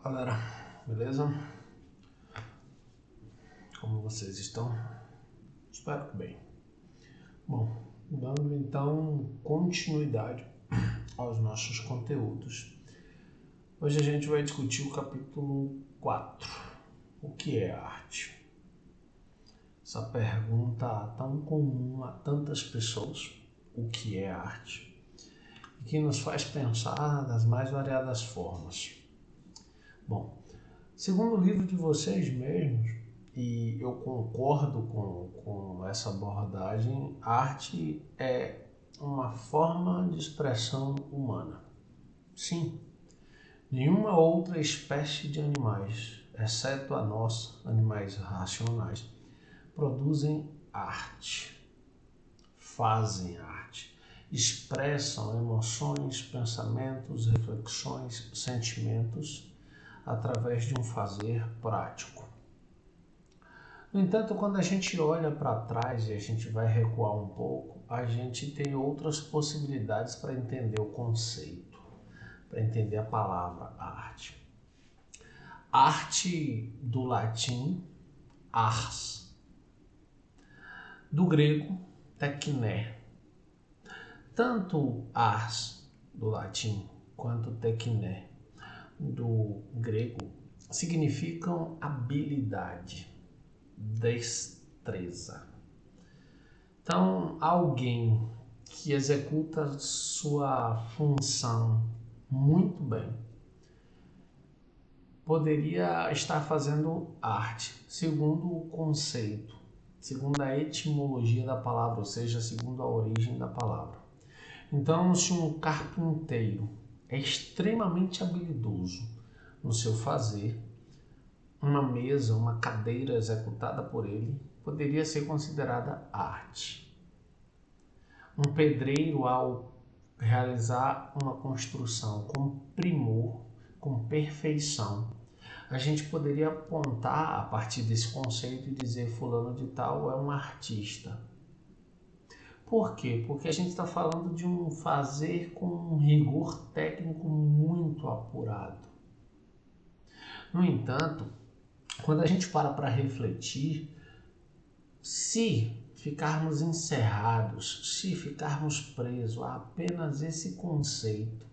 Galera, beleza? Como vocês estão? Espero que bem. Bom, dando então continuidade aos nossos conteúdos. Hoje a gente vai discutir o capítulo 4. O que é arte? Essa pergunta tão comum a tantas pessoas, o que é arte? E que nos faz pensar das mais variadas formas. Bom, segundo o livro de vocês mesmos, e eu concordo com essa abordagem, arte é uma forma de expressão humana. Sim, nenhuma outra espécie de animais, exceto a nossa, animais racionais, produzem arte, fazem arte, expressam emoções, pensamentos, reflexões, sentimentos através de um fazer prático. No entanto, quando a gente olha para trás e a gente vai recuar um pouco, a gente tem outras possibilidades para entender o conceito, para entender a palavra arte. Arte do latim, ars, do grego, tekné. Tanto ars do latim quanto tekné do grego significam habilidade, destreza. Então, alguém que executa sua função muito bem poderia estar fazendo arte, segundo o conceito, segundo a etimologia da palavra, ou seja, segundo a origem da palavra. Então, se um carpinteiro é extremamente habilidoso no seu fazer, uma mesa, uma cadeira executada por ele poderia ser considerada arte. Um pedreiro, ao realizar uma construção com primor, com perfeição, a gente poderia apontar a partir desse conceito e dizer fulano de tal é um artista. Por quê? Porque a gente está falando de um fazer com um rigor técnico muito apurado. No entanto, quando a gente para refletir, se ficarmos encerrados, se ficarmos presos a apenas esse conceito,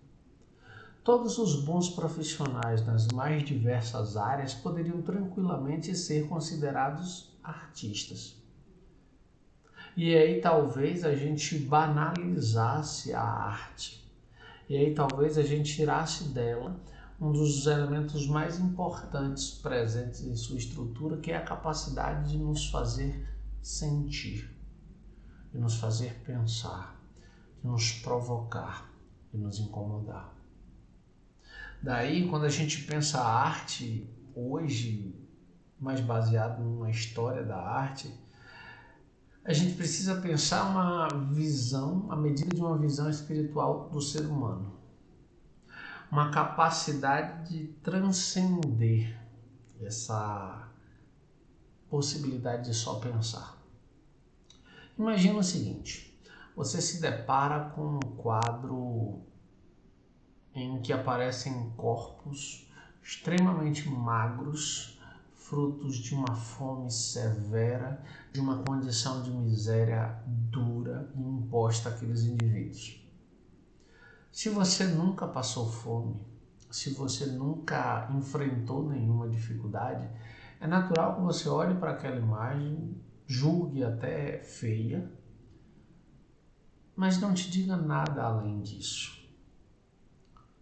todos os bons profissionais nas mais diversas áreas poderiam tranquilamente ser considerados artistas. E aí talvez a gente banalizasse a arte. E aí talvez a gente tirasse dela um dos elementos mais importantes presentes em sua estrutura, que é a capacidade de nos fazer sentir, de nos fazer pensar, de nos provocar, de nos incomodar. Daí, quando a gente pensa a arte hoje, mais baseado numa história da arte, a gente precisa pensar uma visão, a medida de uma visão espiritual do ser humano. Uma capacidade de transcender essa possibilidade de só pensar. Imagina o seguinte, você se depara com um quadro em que aparecem corpos extremamente magros, frutos de uma fome severa, de uma condição de miséria dura e imposta àqueles indivíduos. Se você nunca passou fome, se você nunca enfrentou nenhuma dificuldade, é natural que você olhe para aquela imagem, julgue até feia, mas não te diga nada além disso.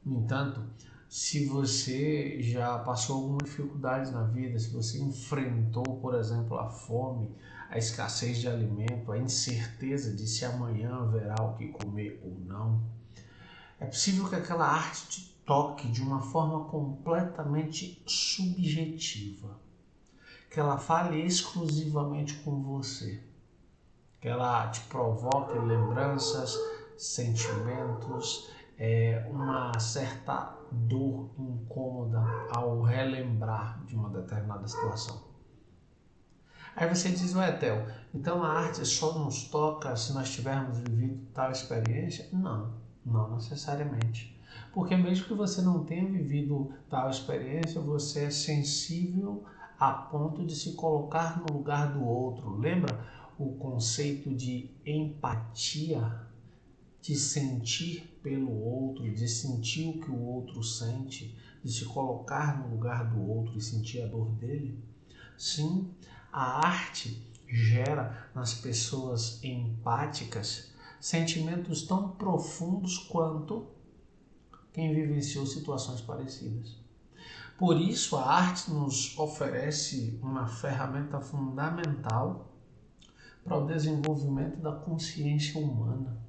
No entanto, se você já passou alguma dificuldade na vida, se você enfrentou, por exemplo, a fome, a escassez de alimento, a incerteza de se amanhã haverá o que comer ou não, é possível que aquela arte te toque de uma forma completamente subjetiva, que ela fale exclusivamente com você, que ela te provoque lembranças, sentimentos, uma certa dor incômoda ao relembrar de uma determinada situação. Aí você diz, ué, Theo, então a arte só nos toca se nós tivermos vivido tal experiência? Não, não necessariamente. Porque mesmo que você não tenha vivido tal experiência, você é sensível a ponto de se colocar no lugar do outro. Lembra o conceito de empatia? De sentir pelo outro, de sentir o que o outro sente, de se colocar no lugar do outro e sentir a dor dele? Sim, a arte gera nas pessoas empáticas sentimentos tão profundos quanto quem vivenciou situações parecidas. Por isso, a arte nos oferece uma ferramenta fundamental para o desenvolvimento da consciência humana.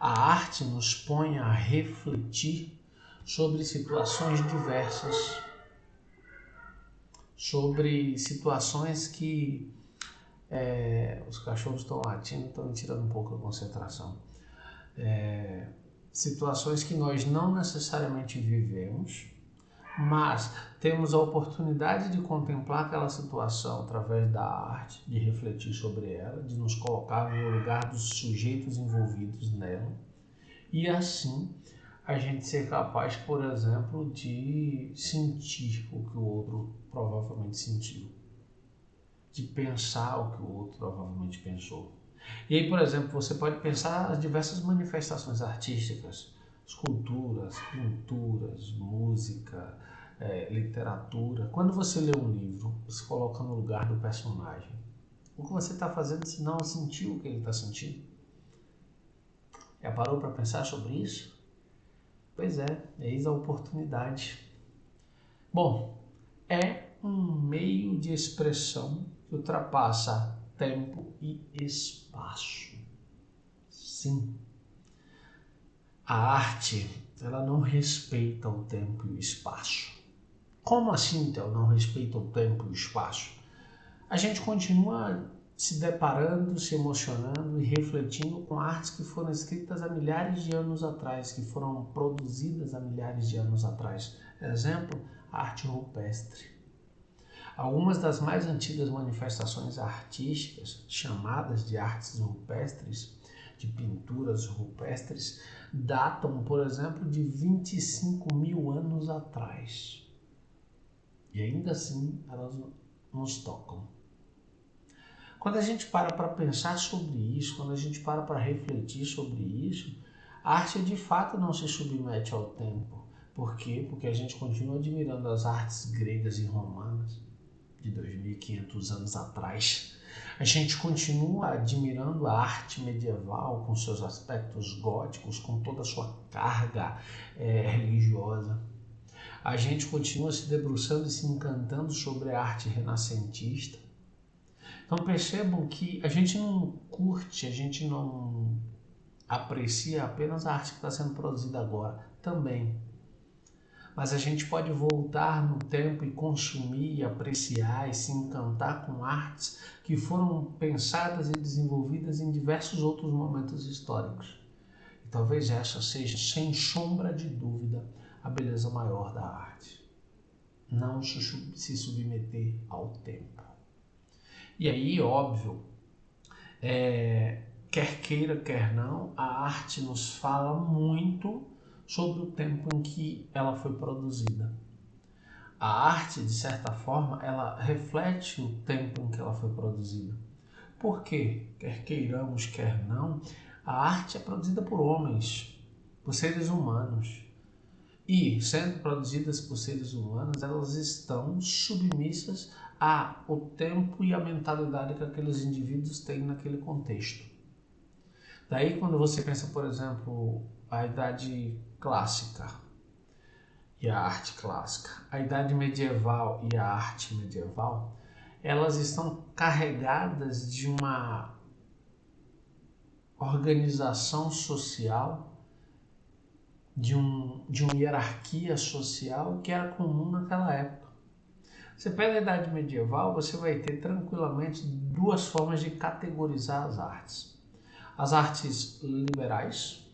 A arte nos põe a refletir sobre situações diversas, sobre situações que os cachorros estão latindo, estão me tirando um pouco a concentração. Situações que nós não necessariamente vivemos, mas temos a oportunidade de contemplar aquela situação através da arte, de refletir sobre ela, de nos colocar no lugar dos sujeitos envolvidos nela e assim a gente ser capaz, por exemplo, de sentir o que o outro provavelmente sentiu, de pensar o que o outro provavelmente pensou. E aí, por exemplo, você pode pensar as diversas manifestações artísticas, esculturas, pinturas, música, literatura. Quando você lê um livro, você coloca no lugar do personagem. O que você está fazendo se não sentir o que ele está sentindo? Já parou para pensar sobre isso? Pois é, eis a oportunidade. Bom, é um meio de expressão que ultrapassa tempo e espaço. Sim. A arte, ela não respeita o tempo e o espaço. Como assim, Theo, não respeita o tempo e o espaço? A gente continua se deparando, se emocionando e refletindo com artes que foram escritas há milhares de anos atrás, que foram produzidas há milhares de anos atrás. Exemplo, a arte rupestre. Algumas das mais antigas manifestações artísticas, chamadas de artes rupestres, de pinturas rupestres, datam, por exemplo, de 25 mil anos atrás. E ainda assim, elas nos tocam. Quando a gente para pensar sobre isso, quando a gente para refletir sobre isso, a arte de fato não se submete ao tempo. Por quê? Porque a gente continua admirando as artes gregas e romanas de 2.500 anos atrás. A gente continua admirando a arte medieval com seus aspectos góticos, com toda a sua carga religiosa. A gente continua se debruçando e se encantando sobre a arte renascentista. Então percebam que a gente não curte, a gente não aprecia apenas a arte que está sendo produzida agora, também. Mas a gente pode voltar no tempo e consumir, apreciar e se encantar com artes que foram pensadas e desenvolvidas em diversos outros momentos históricos. E talvez essa seja, sem sombra de dúvida, a beleza maior da arte. Não se submeter ao tempo. E aí, óbvio, quer queira, quer não, a arte nos fala muito sobre o tempo em que ela foi produzida. A arte, de certa forma, ela reflete o tempo em que ela foi produzida. Por quê? Quer queiramos, quer não, a arte é produzida por homens, por seres humanos. E, sendo produzidas por seres humanos, elas estão submissas ao tempo e à mentalidade que aqueles indivíduos têm naquele contexto. Daí, quando você pensa, por exemplo, a idade clássica e a arte clássica, a idade medieval e a arte medieval, elas estão carregadas de uma organização social, de uma hierarquia social que era comum naquela época. Você pega a idade medieval, você vai ter tranquilamente duas formas de categorizar as artes. As artes liberais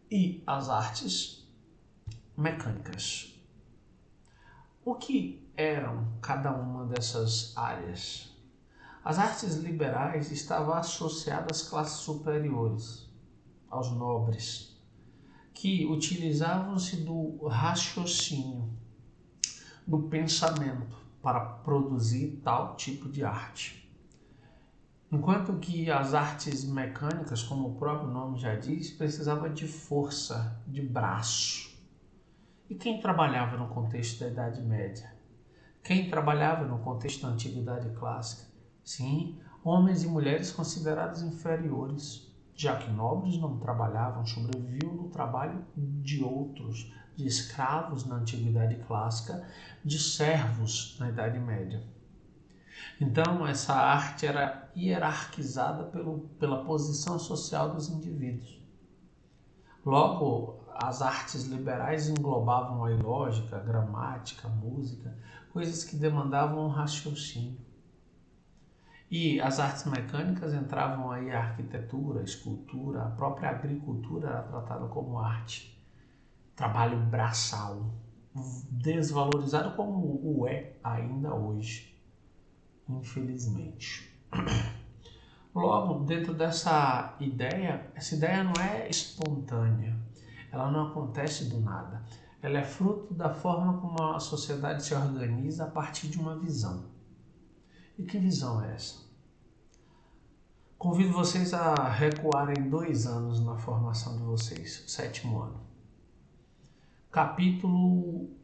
e as artes mecânicas. O que eram cada uma dessas áreas? As artes liberais estavam associadas às classes superiores, aos nobres, que utilizavam-se do raciocínio, do pensamento para produzir tal tipo de arte. Enquanto que as artes mecânicas, como o próprio nome já diz, precisavam de força, de braço. E quem trabalhava no contexto da Idade Média? Quem trabalhava no contexto da Antiguidade Clássica? Sim, homens e mulheres considerados inferiores, já que nobres não trabalhavam, sobreviviam no trabalho de outros, de escravos na Antiguidade Clássica, de servos na Idade Média. Então, essa arte era hierarquizada pela posição social dos indivíduos. Logo, as artes liberais englobavam a lógica, a gramática, a música, coisas que demandavam um raciocínio. E as artes mecânicas entravam aí a arquitetura, a escultura, a própria agricultura era tratada como arte. Trabalho braçal, desvalorizado como o é ainda hoje, infelizmente. Logo, dentro dessa ideia, essa ideia não é espontânea, ela não acontece do nada. Ela é fruto da forma como a sociedade se organiza a partir de uma visão. E que visão é essa? Convido vocês a recuarem 2 anos na formação de vocês, o 7º ano. Capítulo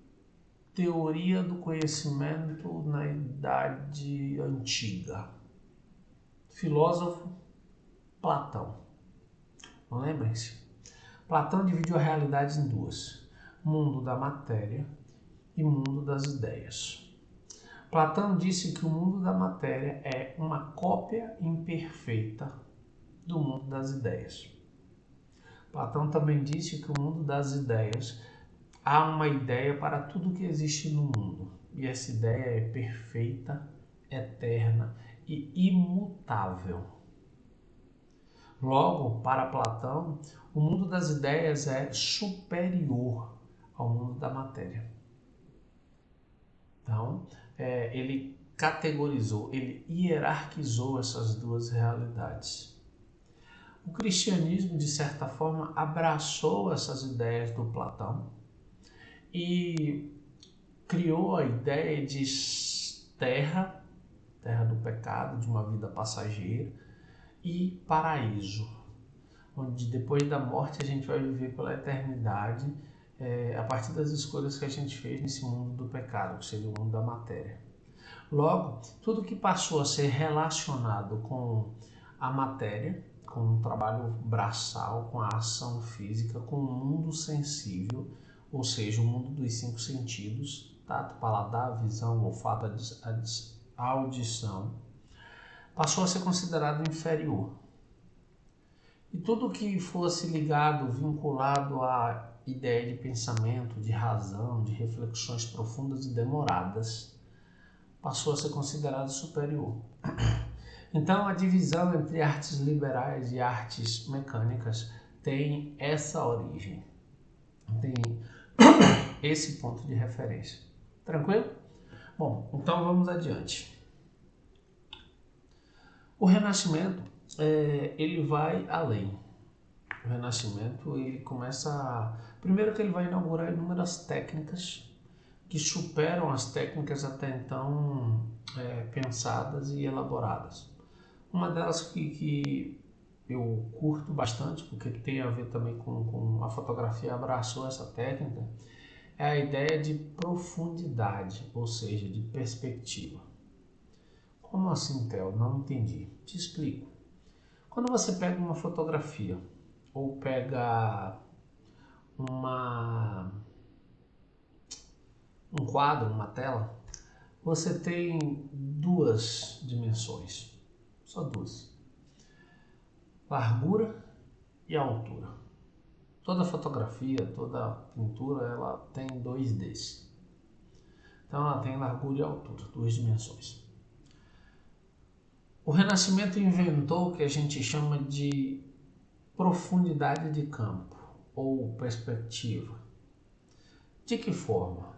Teoria do Conhecimento na Idade Antiga. Filósofo Platão. Lembrem-se, Platão dividiu a realidade em 2, mundo da matéria e mundo das ideias. Platão disse que o mundo da matéria é uma cópia imperfeita do mundo das ideias. Platão também disse que o mundo das ideias há uma ideia para tudo que existe no mundo, e essa ideia é perfeita, eterna e imutável. Logo, para Platão, o mundo das ideias é superior ao mundo da matéria. Então, ele categorizou, ele hierarquizou essas 2 realidades. O cristianismo, de certa forma, abraçou essas ideias do Platão e criou a ideia de terra do pecado, de uma vida passageira, e paraíso, onde depois da morte a gente vai viver pela eternidade a partir das escolhas que a gente fez nesse mundo do pecado, que seria o mundo da matéria. Logo, tudo que passou a ser relacionado com a matéria, com o trabalho braçal, com a ação física, com o mundo sensível, ou seja, o mundo dos 5 sentidos, tato, paladar, visão, olfato, audição, passou a ser considerado inferior. E tudo que fosse ligado, vinculado à ideia de pensamento, de razão, de reflexões profundas e demoradas, passou a ser considerado superior. Então, a divisão entre artes liberais e artes mecânicas tem essa origem, tem esse ponto de referência. Tranquilo? Bom, então vamos adiante. O Renascimento, ele vai além. O Renascimento, ele começa... Primeiro que ele vai inaugurar inúmeras técnicas que superam as técnicas até então pensadas e elaboradas. Uma delas que eu curto bastante, porque tem a ver também com a fotografia, abraçou essa técnica, é a ideia de profundidade, ou seja, de perspectiva. Como assim, Theo? Não entendi. Te explico. Quando você pega uma fotografia ou pega um quadro, uma tela, você tem 2 dimensões, só 2, largura e altura. Toda fotografia, toda pintura, ela tem 2Ds. Então ela tem largura e altura, 2 dimensões. O Renascimento inventou o que a gente chama de profundidade de campo ou perspectiva. De que forma?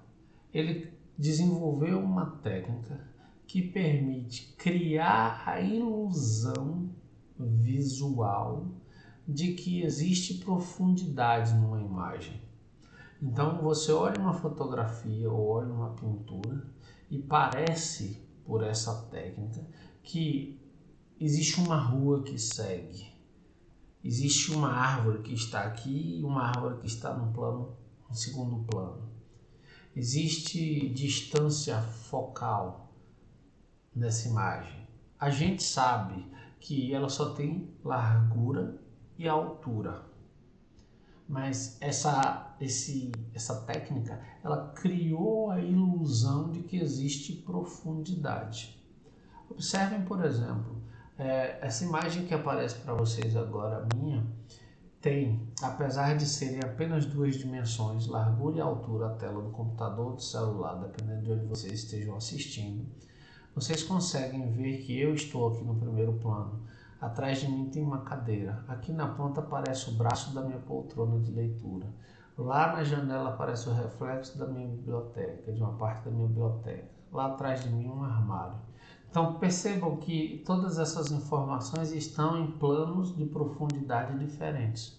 Ele desenvolveu uma técnica que permite criar a ilusão visual de que existe profundidade numa imagem. Então você olha uma fotografia ou olha uma pintura e parece, por essa técnica, que existe uma rua que segue, existe uma árvore que está aqui e uma árvore que está no segundo plano. Existe distância focal nessa imagem. A gente sabe que ela só tem largura e altura. Mas essa técnica, ela criou a ilusão de que existe profundidade. Observem, por exemplo, essa imagem que aparece para vocês agora, minha, tem, apesar de serem apenas duas dimensões, largura e altura, a tela do computador ou do celular, dependendo de onde vocês estejam assistindo, vocês conseguem ver que eu estou aqui no primeiro plano. Atrás de mim tem uma cadeira. Aqui na ponta aparece o braço da minha poltrona de leitura. Lá na janela aparece o reflexo da minha biblioteca, de uma parte da minha biblioteca. Lá atrás de mim um armário. Então percebam que todas essas informações estão em planos de profundidade diferentes.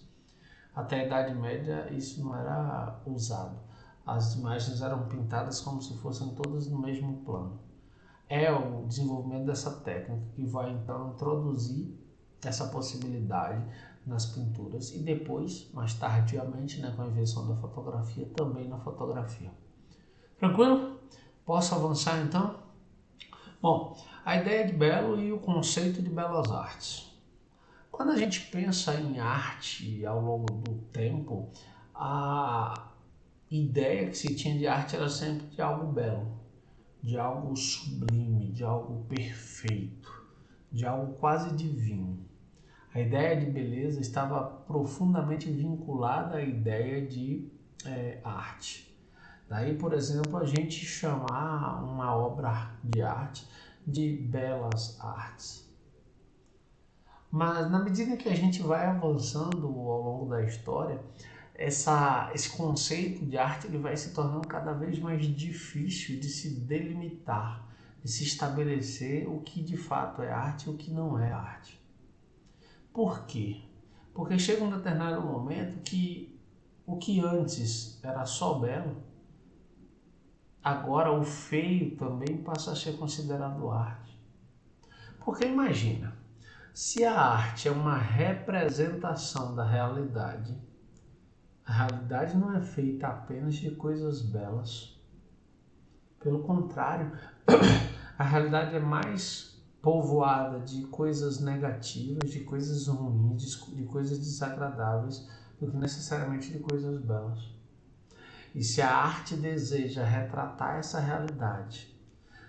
Até a Idade Média isso não era usado. As imagens eram pintadas como se fossem todas no mesmo plano. É o desenvolvimento dessa técnica que vai então introduzir essa possibilidade nas pinturas e depois, mais tardiamente, com a invenção da fotografia, também na fotografia. Tranquilo? Posso avançar então? Bom, a ideia de belo e o conceito de belas artes. Quando a gente pensa em arte ao longo do tempo, a ideia que se tinha de arte era sempre de algo belo, de algo sublime, de algo perfeito, de algo quase divino. A ideia de beleza estava profundamente vinculada à ideia de arte. Daí, por exemplo, a gente chamar uma obra de arte de belas artes. Mas na medida que a gente vai avançando ao longo da história, esse conceito de arte ele vai se tornando cada vez mais difícil de se delimitar, de se estabelecer o que de fato é arte e o que não é arte. Por quê? Porque chega um determinado momento que o que antes era só belo, agora o feio também passa a ser considerado arte. Porque imagina, se a arte é uma representação da realidade, a realidade não é feita apenas de coisas belas. Pelo contrário, a realidade é mais povoada de coisas negativas, de coisas ruins, de coisas desagradáveis, do que necessariamente de coisas belas. E se a arte deseja retratar essa realidade,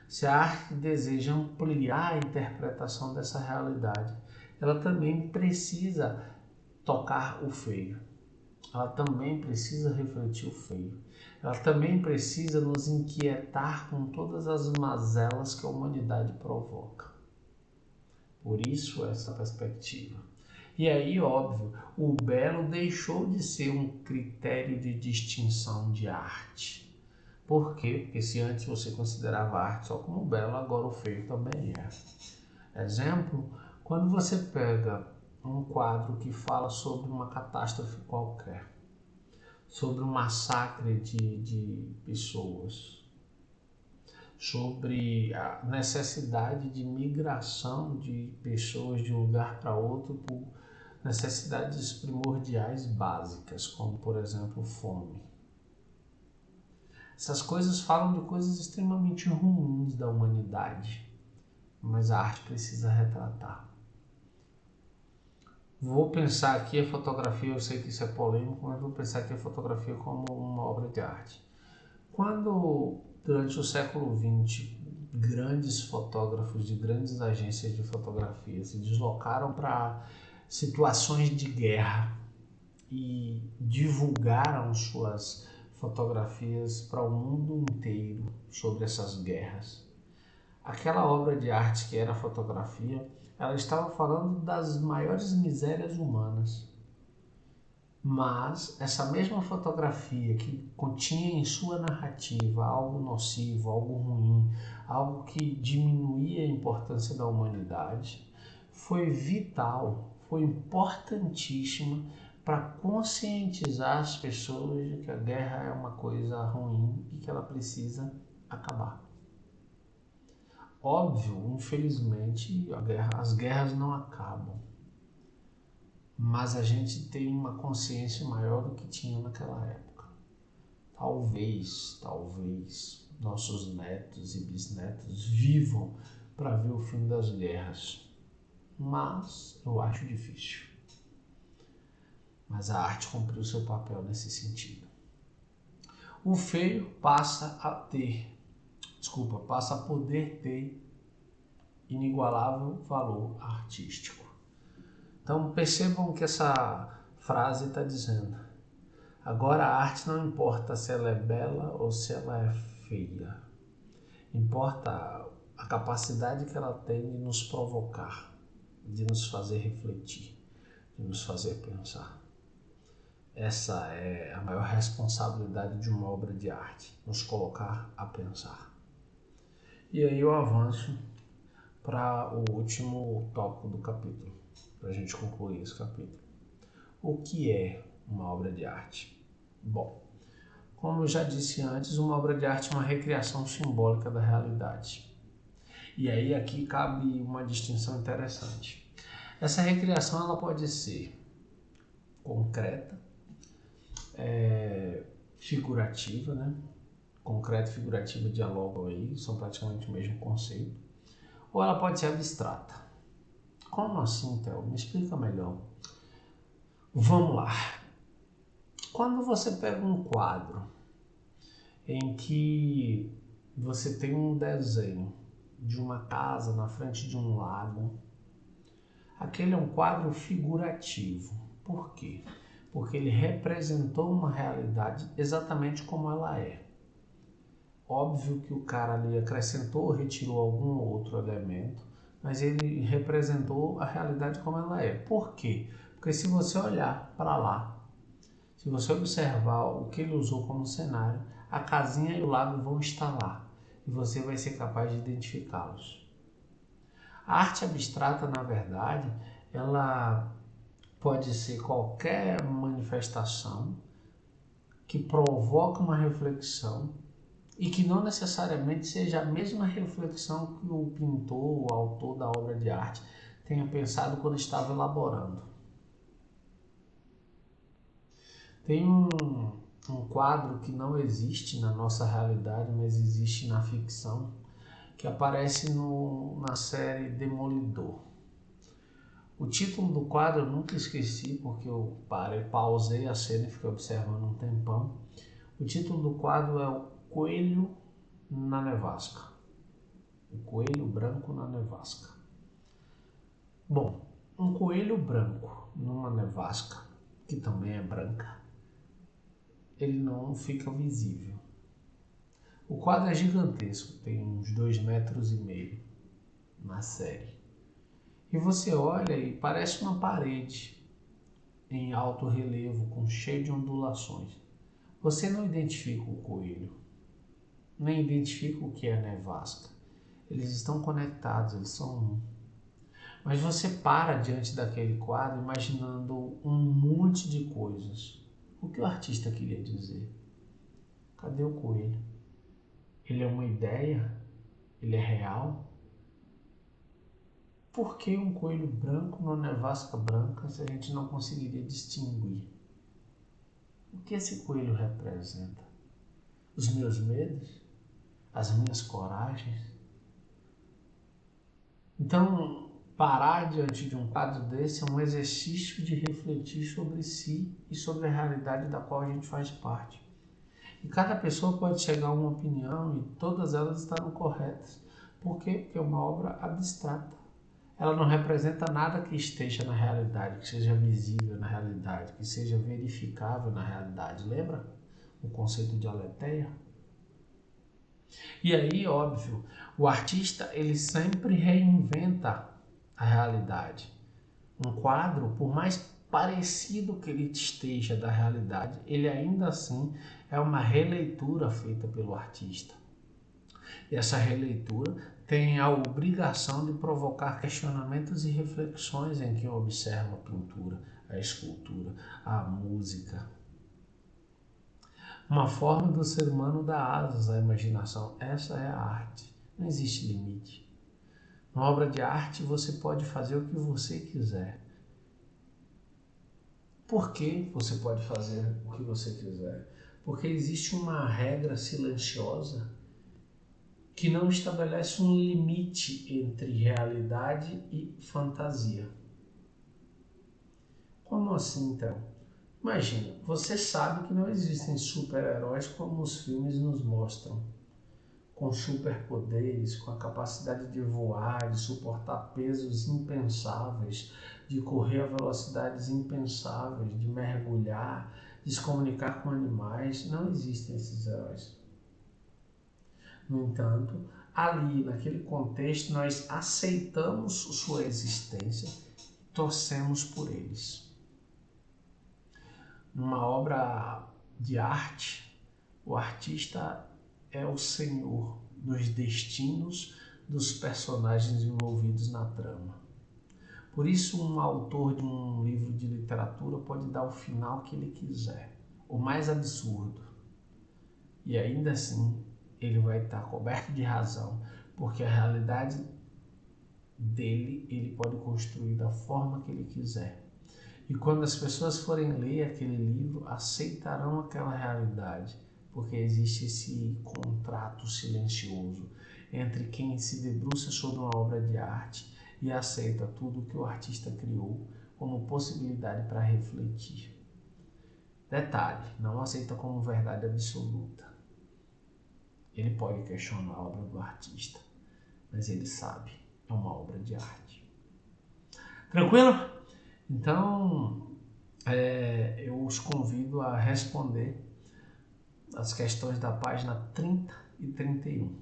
se a arte deseja ampliar a interpretação dessa realidade, ela também precisa tocar o feio. Ela também precisa refletir o feio. Ela também precisa nos inquietar com todas as mazelas que a humanidade provoca. Por isso essa perspectiva. E aí, óbvio, o belo deixou de ser um critério de distinção de arte. Por quê? Porque se antes você considerava a arte só como belo, agora o feio também é. Exemplo, quando você pega um quadro que fala sobre uma catástrofe qualquer, sobre um massacre de pessoas, sobre a necessidade de migração de pessoas de um lugar para outro por necessidades primordiais básicas, como por exemplo fome. Essas coisas falam de coisas extremamente ruins da humanidade, mas a arte precisa retratar. Vou pensar aqui a fotografia, eu sei que isso é polêmico, mas vou pensar aqui a fotografia como uma obra de arte. Quando, durante o século XX, grandes fotógrafos de grandes agências de fotografia se deslocaram para situações de guerra e divulgaram suas fotografias para o mundo inteiro sobre essas guerras. Aquela obra de arte que era a fotografia, ela estava falando das maiores misérias humanas. Mas essa mesma fotografia que continha em sua narrativa algo nocivo, algo ruim, algo que diminuía a importância da humanidade, foi vital, foi importantíssima para conscientizar as pessoas de que a guerra é uma coisa ruim e que ela precisa acabar. Óbvio, infelizmente, as guerras não acabam, mas a gente tem uma consciência maior do que tinha naquela época. Talvez nossos netos e bisnetos vivam para ver o fim das guerras, mas eu acho difícil. Mas a arte cumpriu seu papel nesse sentido. O feio passa a poder ter inigualável valor artístico. Então percebam que essa frase está dizendo: agora a arte não importa se ela é bela ou se ela é feia. Importa a capacidade que ela tem de nos provocar, de nos fazer refletir, de nos fazer pensar. Essa é a maior responsabilidade de uma obra de arte, nos colocar a pensar. E aí eu avanço para o último tópico do capítulo, para a gente concluir esse capítulo. O que é uma obra de arte? Bom, como eu já disse antes, uma obra de arte é uma recriação simbólica da realidade. E aí aqui cabe uma distinção interessante. Essa recriação ela pode ser concreta, figurativa, né? Concreta e figurativa dialogam aí, são praticamente o mesmo conceito. Ou ela pode ser abstrata. Como assim, Theo? Me explica melhor. Vamos lá. Quando você pega um quadro em que você tem um desenho de uma casa na frente de um lago, aquele é um quadro figurativo. Por quê? Porque ele representou uma realidade exatamente como ela é. Óbvio que o cara ali acrescentou ou retirou algum outro elemento, mas ele representou a realidade como ela é. Por quê? Porque se você olhar para lá, se você observar o que ele usou como cenário, a casinha e o lago vão estar lá e você vai ser capaz de identificá-los. A arte abstrata, na verdade, ela pode ser qualquer manifestação que provoca uma reflexão e que não necessariamente seja a mesma reflexão que o pintor, o autor da obra de arte tenha pensado quando estava elaborando. Tem um quadro que não existe na nossa realidade, mas existe na ficção, que aparece na série Demolidor. O título do quadro eu nunca esqueci, porque eu pausei a cena e fiquei observando um tempão. O título do quadro é O Coelho na Nevasca. O coelho branco na nevasca. Bom, um coelho branco numa nevasca, que também é branca, ele não fica visível. O quadro é gigantesco, tem uns 2,5 metros na série. E você olha e parece uma parede em alto relevo, cheio de ondulações. Você não identifica o coelho, nem identifica o que é a nevasca. Eles estão conectados, eles são um. Mas você para diante daquele quadro imaginando um monte de coisas. O que o artista queria dizer? Cadê o coelho? Ele é uma ideia? Ele é real? Por que um coelho branco numa nevasca branca se a gente não conseguiria distinguir? O que esse coelho representa? Os meus medos? As minhas coragens? Então, parar diante de um quadro desse é um exercício de refletir sobre si e sobre a realidade da qual a gente faz parte. E cada pessoa pode chegar a uma opinião e todas elas estarão corretas. Por quê? Porque é uma obra abstrata. Ela não representa nada que esteja na realidade, que seja visível na realidade, que seja verificável na realidade. Lembra o conceito de aletheia? E aí, óbvio, o artista ele sempre reinventa a realidade. Um quadro, por mais parecido que ele esteja da realidade, ele ainda assim é uma releitura feita pelo artista. E essa releitura tem a obrigação de provocar questionamentos e reflexões em quem observa a pintura, a escultura, a música. Uma forma do ser humano dar asas à imaginação. Essa é a arte. Não existe limite. Numa obra de arte você pode fazer o que você quiser. Por que você pode fazer o que você quiser? Porque existe uma regra silenciosa que não estabelece um limite entre realidade e fantasia. Como assim, então? Imagina, você sabe que não existem super-heróis como os filmes nos mostram, com superpoderes, com a capacidade de voar, de suportar pesos impensáveis, de correr a velocidades impensáveis, de mergulhar, de se comunicar com animais. Não existem esses heróis. No entanto, ali, naquele contexto, nós aceitamos sua existência, torcemos por eles. Numa obra de arte, o artista é o senhor dos destinos dos personagens envolvidos na trama. Por isso, um autor de um livro de literatura pode dar o final que ele quiser, o mais absurdo. E ainda assim, ele vai estar coberto de razão, porque a realidade dele, ele pode construir da forma que ele quiser. E quando as pessoas forem ler aquele livro, aceitarão aquela realidade, porque existe esse contrato silencioso entre quem se debruça sobre uma obra de arte e aceita tudo que o artista criou como possibilidade para refletir. Detalhe, não aceita como verdade absoluta. Ele pode questionar a obra do artista, mas ele sabe, é uma obra de arte. Tranquilo? Então, eu os convido a responder as questões da página 30 e 31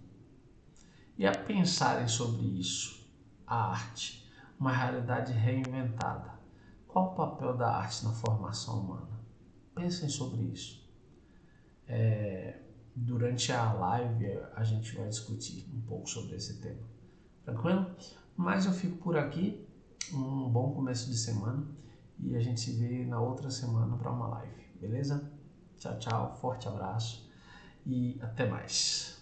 e a pensarem sobre isso. A arte, uma realidade reinventada. Qual o papel da arte na formação humana? Pensem sobre isso. Durante a live a gente vai discutir um pouco sobre esse tema. Tranquilo? Mas eu fico por aqui. Um bom começo de semana e a gente se vê na outra semana para uma live, beleza? Tchau, tchau, forte abraço e até mais.